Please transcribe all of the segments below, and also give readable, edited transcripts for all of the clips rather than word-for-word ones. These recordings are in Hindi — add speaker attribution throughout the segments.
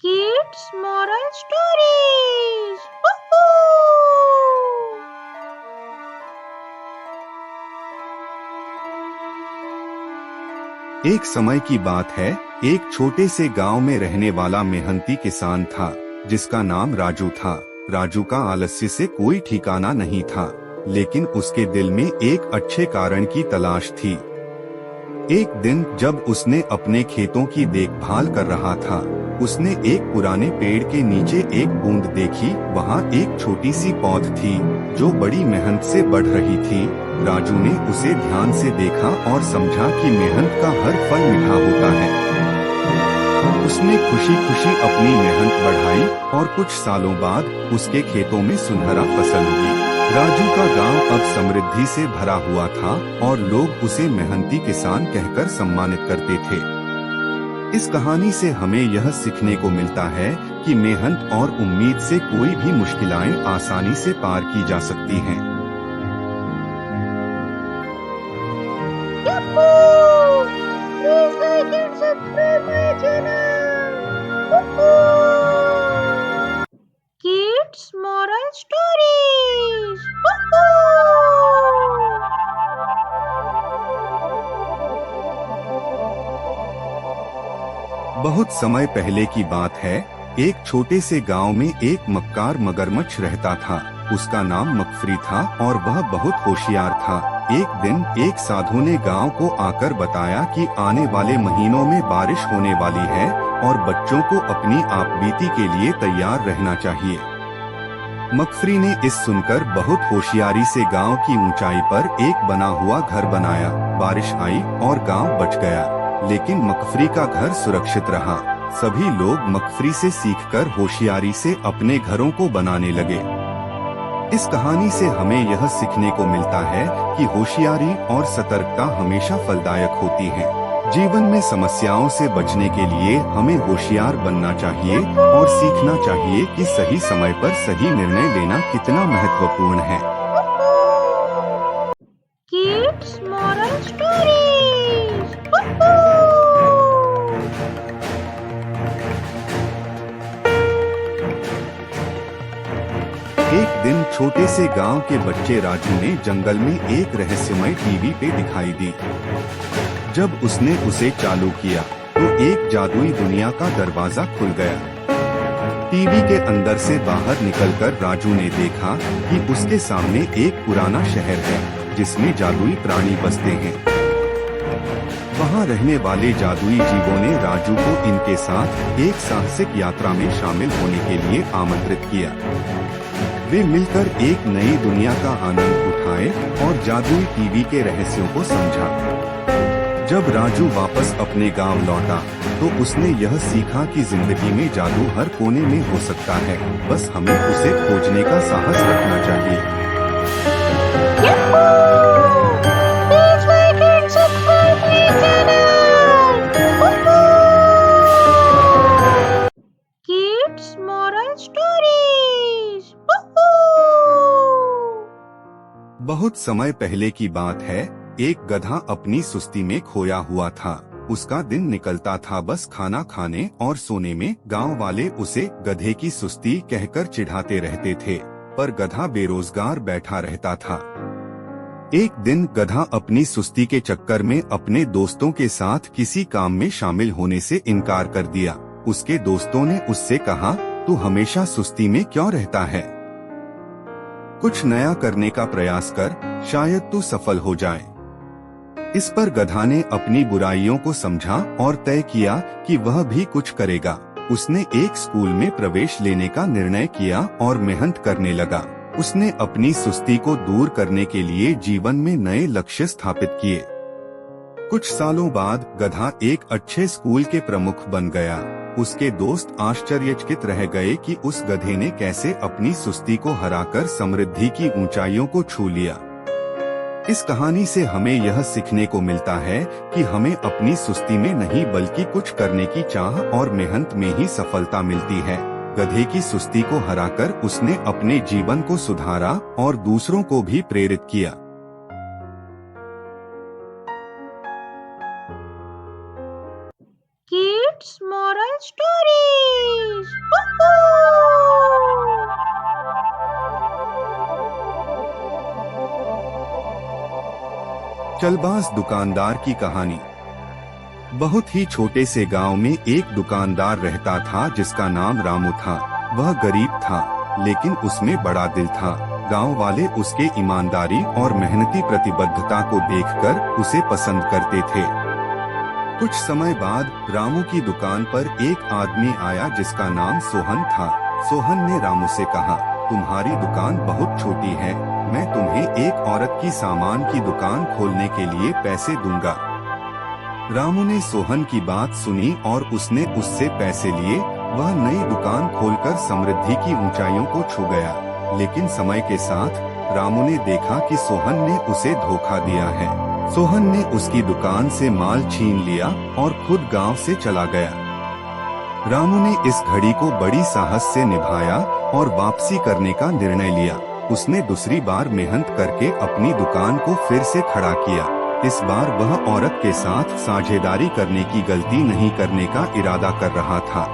Speaker 1: Kids Moral Stories. Woohoo!
Speaker 2: एक समय की बात है। एक छोटे से गांव में रहने वाला मेहनती किसान था जिसका नाम राजू था। राजू का आलस्य से कोई ठिकाना नहीं था, लेकिन उसके दिल में एक अच्छे कारण की तलाश थी। एक दिन जब उसने अपने खेतों की देखभाल कर रहा था, उसने एक पुराने पेड़ के नीचे एक बूंद देखी। वहाँ एक छोटी सी पौध थी जो बड़ी मेहनत से बढ़ रही थी। राजू ने उसे ध्यान से देखा और समझा कि मेहनत का हर फल मीठा होता है। उसने खुशी खुशी अपनी मेहनत बढ़ाई और कुछ सालों बाद उसके खेतों में सुनहरा फसल उगी। राजू का गांव अब समृद्धि से भरा हुआ था और लोग उसे मेहनती किसान कहकर सम्मानित करते थे। इस कहानी से हमें यह सीखने को मिलता है कि मेहनत और उम्मीद से कोई भी मुश्किलें आसानी से पार की जा सकती हैं।
Speaker 1: Yahoo! Please like and subscribe my channel. Woohoo! Kids Moral Stories. Woohoo!
Speaker 2: बहुत समय पहले की बात है। एक छोटे से गांव में एक मक्कार मगरमच्छ रहता था। उसका नाम मकफरी था और वह बहुत होशियार था। एक दिन एक साधु ने गांव को आकर बताया कि आने वाले महीनों में बारिश होने वाली है और बच्चों को अपनी आपबीती के लिए तैयार रहना चाहिए। मकफरी ने इस सुनकर बहुत होशियारी से गांव की ऊंचाई पर एक बना हुआ घर बनाया। बारिश आई और गांव बच गया, लेकिन मकफरी का घर सुरक्षित रहा। सभी लोग मकफरी से सीखकर होशियारी से अपने घरों को बनाने लगे। इस कहानी से हमें यह सीखने को मिलता है कि होशियारी और सतर्कता हमेशा फलदायक होती है। जीवन में समस्याओं से बचने के लिए हमें होशियार बनना चाहिए और सीखना चाहिए कि सही समय पर सही निर्णय लेना कितना महत्वपूर्ण है।
Speaker 1: Kids Moral Stories. Woohoo!
Speaker 2: एक दिन छोटे से गांव के बच्चे राजू ने जंगल में एक रहस्यमय टीवी पे दिखाई दी। जब उसने उसे चालू किया तो एक जादुई दुनिया का दरवाजा खुल गया। टीवी के अंदर से बाहर निकलकर राजू ने देखा कि उसके सामने एक पुराना शहर है जिसमें जादुई प्राणी बसते हैं। वहाँ रहने वाले जादुई जीवों ने राजू को इनके साथ एक साहसिक यात्रा में शामिल होने के लिए आमंत्रित किया। वे मिलकर एक नई दुनिया का आनंद उठाए और जादुई टीवी के रहस्यों को समझा। जब राजू वापस अपने गांव लौटा तो उसने यह सीखा कि जिंदगी में जादू हर कोने में हो सकता है, बस हमें उसे खोजने का साहस रखना चाहिए।
Speaker 1: Yahoo! Please like and subscribe my channel. Woohoo! Kids Moral Stories. Woohoo!
Speaker 2: बहुत समय पहले की बात है। एक गधा अपनी सुस्ती में खोया हुआ था। उसका दिन निकलता था बस खाना खाने और सोने में। गांव वाले उसे गधे की सुस्ती कहकर चिढ़ाते रहते थे, पर गधा बेरोजगार बैठा रहता था। एक दिन गधा अपनी सुस्ती के चक्कर में अपने दोस्तों के साथ किसी काम में शामिल होने से इनकार कर दिया। उसके दोस्तों ने उससे कहा, तू हमेशा सुस्ती में क्यों रहता है? कुछ नया करने का प्रयास कर, शायद तू सफल हो जाए। इस पर गधा ने अपनी बुराइयों को समझा और तय किया कि वह भी कुछ करेगा। उसने एक स्कूल में प्रवेश लेने का निर्णय किया और मेहनत करने लगा। उसने अपनी सुस्ती को दूर करने के लिए जीवन में नए लक्ष्य स्थापित किए। कुछ सालों बाद गधा एक अच्छे स्कूल के प्रमुख बन गया। उसके दोस्त आश्चर्यचकित रह गए कि उस गधे ने कैसे अपनी सुस्ती को हराकर समृद्धि की ऊंचाइयों को छू लिया। इस कहानी से हमें यह सीखने को मिलता है कि हमें अपनी सुस्ती में नहीं बल्कि कुछ करने की चाह और मेहनत में ही सफलता मिलती है। गधे की सुस्ती को हराकर उसने अपने जीवन को सुधारा और दूसरों को भी प्रेरित किया।
Speaker 1: Kids Kids Moral Stories. Woohoo!
Speaker 2: चलबाज दुकानदार की कहानी। बहुत ही छोटे से गांव में एक दुकानदार रहता था जिसका नाम रामू था। वह गरीब था लेकिन उसमें बड़ा दिल था। गांव वाले उसके ईमानदारी और मेहनती प्रतिबद्धता को देखकर उसे पसंद करते थे। कुछ समय बाद रामू की दुकान पर एक आदमी आया जिसका नाम सोहन था। सोहन ने रामू से कहा, तुम्हारी दुकान बहुत छोटी है, मैं तुम्हें एक औरत की सामान की दुकान खोलने के लिए पैसे दूंगा। रामू ने सोहन की बात सुनी और उसने उससे पैसे लिए। वह नई दुकान खोलकर समृद्धि की ऊंचाइयों को छू गया। लेकिन समय के साथ रामू ने देखा कि सोहन ने उसे धोखा दिया है। सोहन ने उसकी दुकान से माल छीन लिया और खुद गांव से चला गया। रामू ने इस घड़ी को बड़ी साहस से निभाया और वापसी करने का निर्णय लिया। उसने दूसरी बार मेहनत करके अपनी दुकान को फिर से खड़ा किया। इस बार वह औरत के साथ साझेदारी करने की गलती नहीं करने का इरादा कर रहा था।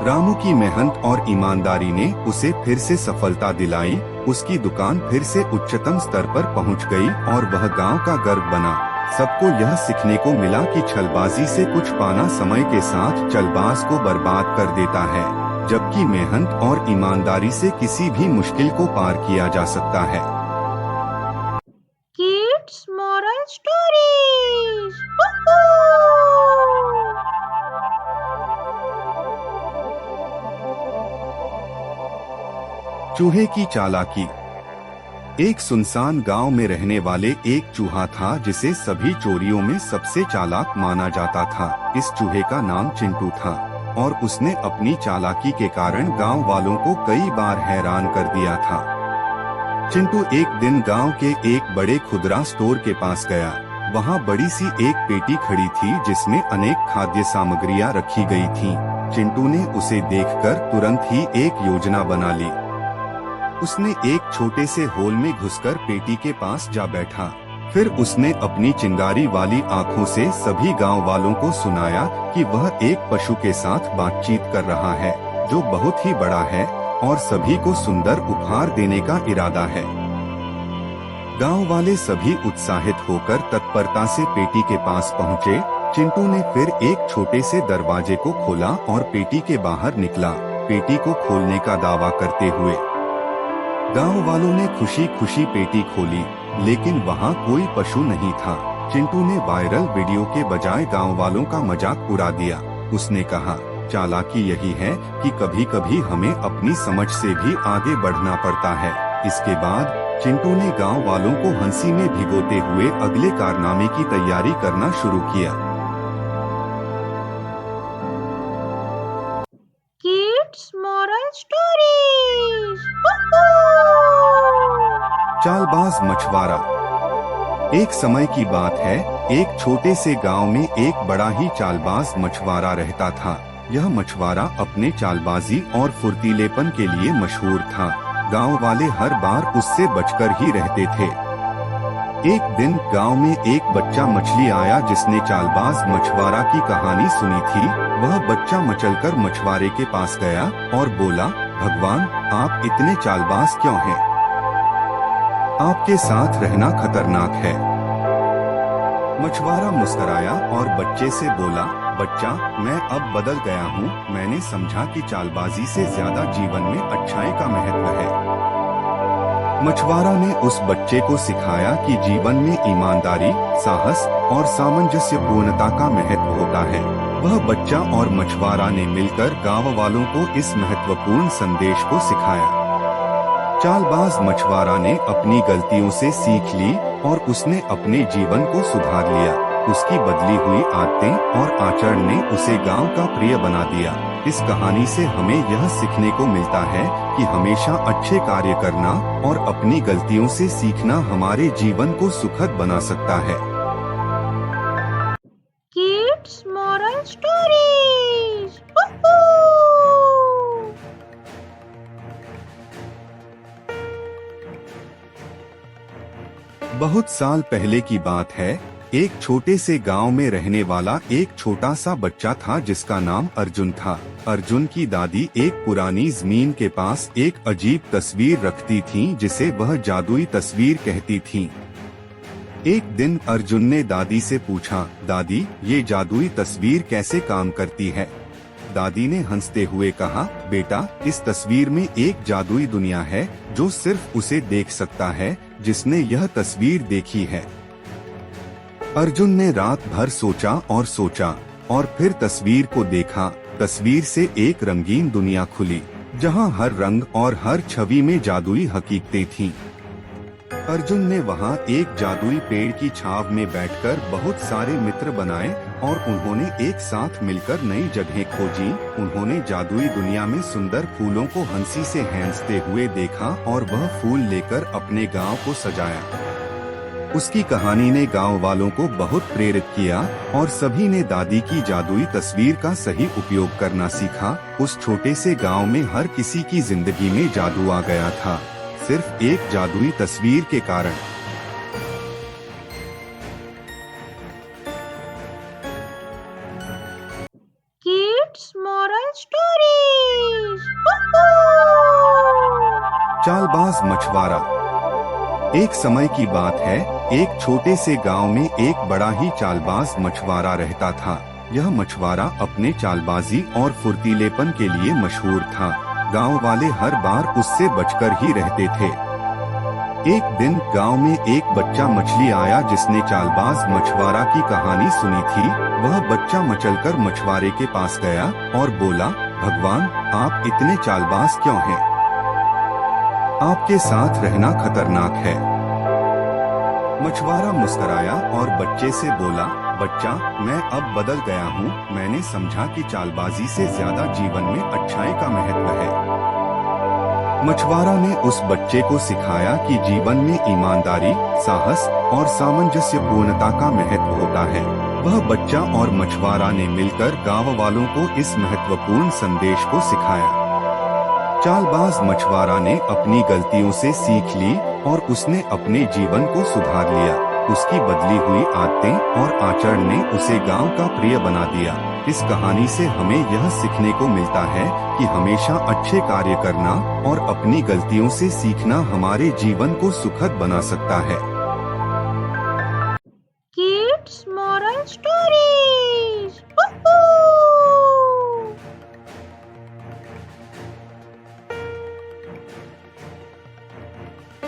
Speaker 2: रामू की मेहनत और ईमानदारी ने उसे फिर से सफलता दिलाई। उसकी दुकान फिर से उच्चतम स्तर पर पहुंच गई और वह गांव का गर्व बना। सबको यह सीखने को मिला कि छलबाजी से कुछ पाना समय के साथ छलबाज को बर्बाद कर देता है, जबकि मेहनत और ईमानदारी से किसी भी मुश्किल को पार किया जा सकता है।
Speaker 1: Kids Moral Stories. Woohoo!
Speaker 2: चूहे की चालाकी। एक सुनसान गांव में रहने वाले एक चूहा था जिसे सभी चोरियों में सबसे चालाक माना जाता था। इस चूहे का नाम चिंटू था और उसने अपनी चालाकी के कारण गांव वालों को कई बार हैरान कर दिया था। चिंटू एक दिन गांव के एक बड़े खुदरा स्टोर के पास गया। वहां बड़ी सी एक पेटी खड़ी थी जिसमें अनेक खाद्य सामग्रियां रखी गई थीं। चिंटू ने उसे देखकर तुरंत ही एक योजना बना ली। उसने एक छोटे से होल में घुसकर पेटी के पास जा बैठा। फिर उसने अपनी चिंगारी वाली आंखों से सभी गांव वालों को सुनाया कि वह एक पशु के साथ बातचीत कर रहा है जो बहुत ही बड़ा है और सभी को सुंदर उपहार देने का इरादा है। गांव वाले सभी उत्साहित होकर तत्परता से पेटी के पास पहुँचे। चिंटू ने फिर एक छोटे से दरवाजे को खोला और पेटी के बाहर निकला, पेटी को खोलने का दावा करते हुए। गांव वालों ने खुशी खुशी पेटी खोली, लेकिन वहां कोई पशु नहीं था। चिंटू ने वायरल वीडियो के बजाय गांव वालों का मजाक उड़ा दिया। उसने कहा, चालाकी यही है कि कभी कभी हमें अपनी समझ से भी आगे बढ़ना पड़ता है। इसके बाद चिंटू ने गांव वालों को हंसी में भिगोते हुए अगले कारनामे की तैयारी करना शुरू किया।
Speaker 1: Kids Moral Stories. Woohoo!
Speaker 2: Chaalbaaz मछुआरा। एक समय की बात है, एक छोटे से गांव में एक बड़ा ही चालबाज मछुआरा रहता था। यह मछुआरा अपने चालबाजी और फुर्तीलेपन के लिए मशहूर था। गांव वाले हर बार उससे बचकर ही रहते थे। एक दिन गांव में एक बच्चा मछली आया जिसने चालबाज मछुआरा की कहानी सुनी थी। वह बच्चा मचलकर मछुआरे के पास गया और बोला, भगवान, आप इतने चालबाज क्यों हैं? आपके साथ रहना खतरनाक है। मछुआरा मुस्कुराया और बच्चे से बोला, बच्चा, मैं अब बदल गया हूँ। मैंने समझा कि चालबाजी से ज्यादा जीवन में अच्छाई का महत्व है। मछुआरा ने उस बच्चे को सिखाया कि जीवन में ईमानदारी, साहस और सामंजस्य पूर्णता का महत्व होता है। वह बच्चा और मछुआरा ने मिलकर गांव वालों को इस महत्वपूर्ण संदेश को सिखाया। चालबाज मछुआरा ने अपनी गलतियों से सीख ली और उसने अपने जीवन को सुधार लिया। उसकी बदली हुई आदतें और आचरण ने उसे गांव का प्रिय बना दिया। इस कहानी से हमें यह सीखने को मिलता है कि हमेशा अच्छे कार्य करना और अपनी गलतियों से सीखना हमारे जीवन को सुखद बना सकता है।
Speaker 1: Kids Moral Stories. Woohoo!
Speaker 2: बहुत साल पहले की बात है, एक छोटे से गांव में रहने वाला एक छोटा सा बच्चा था जिसका नाम अर्जुन था। अर्जुन की दादी एक पुरानी जमीन के पास एक अजीब तस्वीर रखती थी जिसे वह जादुई तस्वीर कहती थी। एक दिन अर्जुन ने दादी से पूछा, दादी ये जादुई तस्वीर कैसे काम करती है? दादी ने हंसते हुए कहा, बेटा इस तस्वीर में एक जादुई दुनिया है जो सिर्फ उसे देख सकता है जिसने यह तस्वीर देखी है। अर्जुन ने रात भर सोचा और फिर तस्वीर को देखा। तस्वीर से एक रंगीन दुनिया खुली जहां हर रंग और हर छवि में जादुई हकीकतें थीं। अर्जुन ने वहां एक जादुई पेड़ की छाव में बैठकर बहुत सारे मित्र बनाए और उन्होंने एक साथ मिलकर नई जगहें खोजी। उन्होंने जादुई दुनिया में सुंदर फूलों को हंसी से हैंसते हुए देखा और वह फूल लेकर अपने गांव को सजाया। उसकी कहानी ने गांव वालों को बहुत प्रेरित किया और सभी ने दादी की जादुई तस्वीर का सही उपयोग करना सीखा। उस छोटे से गांव में हर किसी की जिंदगी में जादू आ गया था, सिर्फ एक जादुई तस्वीर के कारण।
Speaker 1: Kids Moral Stories.
Speaker 2: चालबाज मछुआरा। एक समय की बात है, एक छोटे से गांव में एक बड़ा ही चालबाज मछुआरा रहता था। यह मछुआरा अपने चालबाजी और फुर्तीलेपन के लिए मशहूर था। गांव वाले हर बार उससे बचकर ही रहते थे। एक दिन गांव में एक बच्चा मछली आया जिसने चालबाज मछुआरा की कहानी सुनी थी। वह बच्चा मचलकर मछुआरे के पास गया और बोला, भगवान आप इतने चालबाज क्यों हैं? आपके साथ रहना खतरनाक है। मछुआरा मुस्कुराया और बच्चे से बोला, बच्चा मैं अब बदल गया हूँ। मैंने समझा कि चालबाजी से ज्यादा जीवन में अच्छाई का महत्व है। मछुआरा ने उस बच्चे को सिखाया कि जीवन में ईमानदारी, साहस और सामंजस्यपूर्णता का महत्व होता है। वह बच्चा और मछुआरा ने मिलकर गांव वालों को इस महत्वपूर्ण संदेश को सिखाया। चालबाज मछुआरा ने अपनी गलतियों से सीख ली और उसने अपने जीवन को सुधार लिया। उसकी बदली हुई आदतें और आचरण ने उसे गांव का प्रिय बना दिया। इस कहानी से हमें यह सीखने को मिलता है कि हमेशा अच्छे कार्य करना और अपनी गलतियों से सीखना हमारे जीवन को सुखद बना सकता है।
Speaker 1: Kids Moral Stories.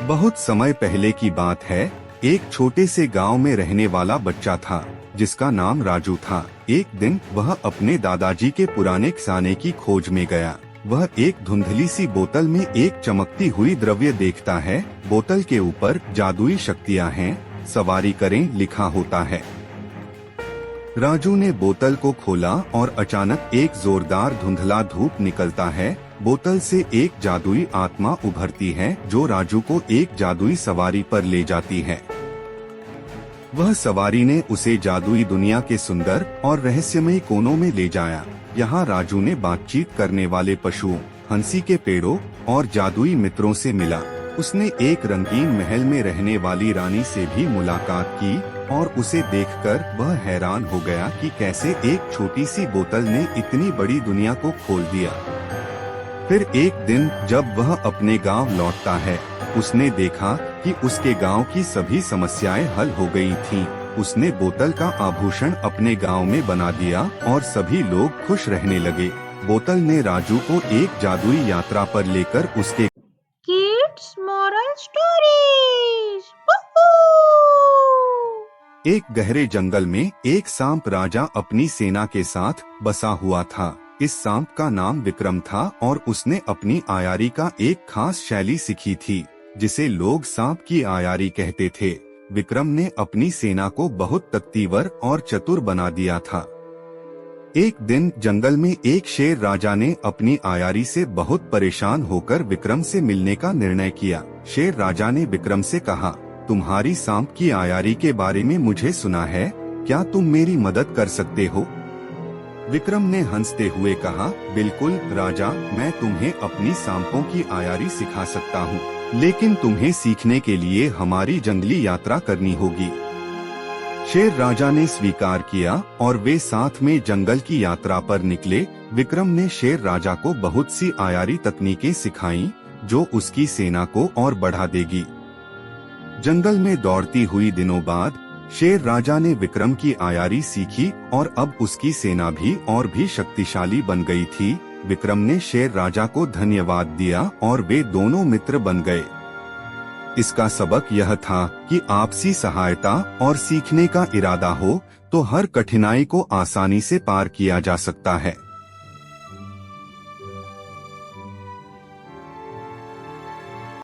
Speaker 2: बहुत समय पहले की बात है, एक छोटे से गांव में रहने वाला बच्चा था जिसका नाम राजू था। एक दिन वह अपने दादाजी के पुराने खजाने की खोज में गया। वह एक धुंधली सी बोतल में एक चमकती हुई द्रव्य देखता है। बोतल के ऊपर जादुई शक्तियां हैं, सवारी करें लिखा होता है। राजू ने बोतल को खोला और अचानक एक जोरदार धुंधला धूप निकलता है। बोतल से एक जादुई आत्मा उभरती है जो राजू को एक जादुई सवारी पर ले जाती है। वह सवारी ने उसे जादुई दुनिया के सुंदर और रहस्यमयी कोनों में ले जाया। यहाँ राजू ने बातचीत करने वाले पशुओं, हंसी के पेड़ों और जादुई मित्रों से मिला। उसने एक रंगीन महल में रहने वाली रानी से भी मुलाकात की और उसे देखकर वह हैरान हो गया कि कैसे एक छोटी सी बोतल ने इतनी बड़ी दुनिया को खोल दिया। फिर एक दिन जब वह अपने गांव लौटता है, उसने देखा कि उसके गांव की सभी समस्याएं हल हो गई थीं। उसने बोतल का आभूषण अपने गांव में बना दिया और सभी लोग खुश रहने लगे। बोतल ने राजू को एक जादुई यात्रा पर लेकर उसके
Speaker 1: Kids Moral Stories.
Speaker 2: एक गहरे जंगल में एक सांप राजा अपनी सेना के साथ बसा हुआ था। इस सांप का नाम विक्रम था और उसने अपनी आयारी का एक खास शैली सीखी थी जिसे लोग सांप की आयारी कहते थे। विक्रम ने अपनी सेना को बहुत तकतीवर और चतुर बना दिया था। एक दिन जंगल में एक शेर राजा ने अपनी आयारी से बहुत परेशान होकर विक्रम से मिलने का निर्णय किया। शेर राजा ने विक्रम से कहा, तुम्हारी सांप की आयारी के बारे में मुझे सुना है, क्या तुम मेरी मदद कर सकते हो? विक्रम ने हंसते हुए कहा, बिल्कुल राजा, मैं तुम्हें अपनी सांपों की आयारी सिखा सकता हूँ, लेकिन तुम्हें सीखने के लिए हमारी जंगली यात्रा करनी होगी। शेर राजा ने स्वीकार किया और वे साथ में जंगल की यात्रा पर निकले। विक्रम ने शेर राजा को बहुत सी आयारी तकनीकें सिखाईं, जो उसकी सेना को और बढ़ा देगी। जंगल में दौड़ती हुई दिनों बाद शेर राजा ने विक्रम की आयारी सीखी और अब उसकी सेना भी और भी शक्तिशाली बन गई थी। विक्रम ने शेर राजा को धन्यवाद दिया और वे दोनों मित्र बन गए। इसका सबक यह था कि आपसी सहायता और सीखने का इरादा हो तो हर कठिनाई को आसानी से पार किया जा सकता है।